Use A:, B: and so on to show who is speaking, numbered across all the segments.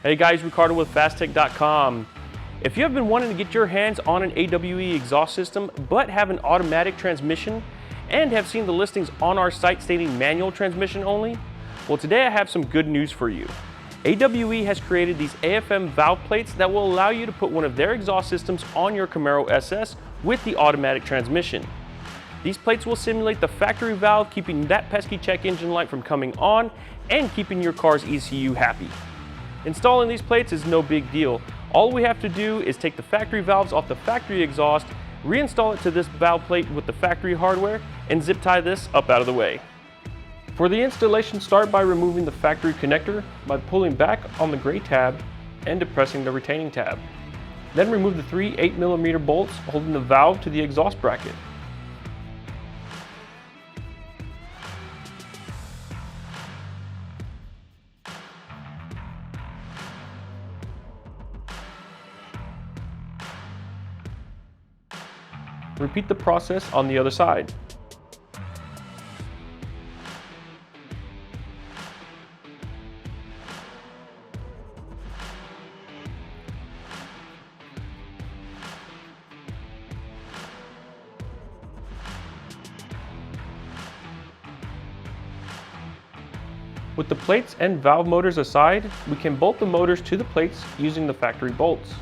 A: Hey guys, Ricardo with Phastek.com. If you have been wanting to get your hands on an AWE exhaust system but have an automatic transmission and have seen the listings on our site stating manual transmission only, well, today I have some good news for you. AWE has created these AFM valve plates that will allow you to put one of their exhaust systems on your Camaro SS with the automatic transmission. These plates will simulate the factory valve, keeping that pesky check engine light from coming on and keeping your car's ECU happy. Installing these plates is no big deal. All we have to do is take the factory valves off the factory exhaust, reinstall it to this valve plate with the factory hardware, and zip tie this up out of the way. For the installation, start by removing the factory connector by pulling back on the gray tab and depressing the retaining tab. Then remove the three 8mm bolts holding the valve to the exhaust bracket. Repeat the process on the other side. With the plates and valve motors aside, we can bolt the motors to the plates using the factory bolts.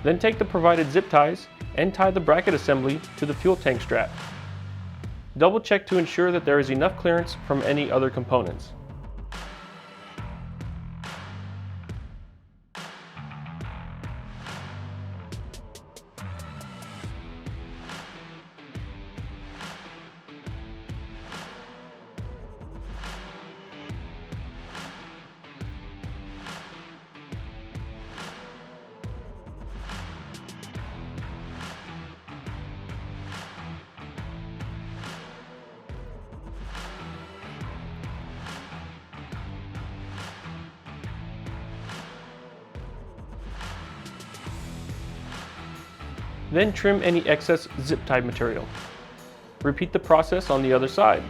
A: Then take the provided zip ties and tie the bracket assembly to the fuel tank strap. Double check to ensure that there is enough clearance from any other components. Then trim any excess zip tie material. Repeat the process on the other side.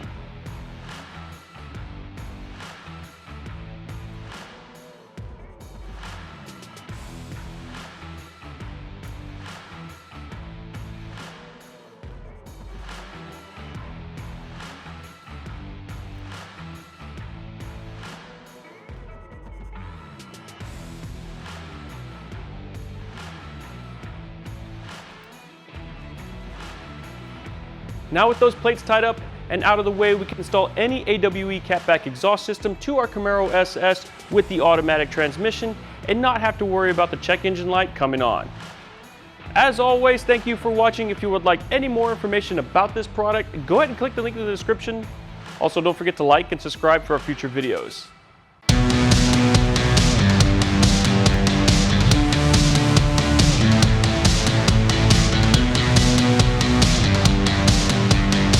A: Now with those plates tied up and out of the way, we can install any AWE catback exhaust system to our Camaro SS with the automatic transmission and not have to worry about the check engine light coming on. As always, thank you for watching. If you would like any more information about this product, go ahead and click the link in the description. Also, don't forget to like and subscribe for our future videos.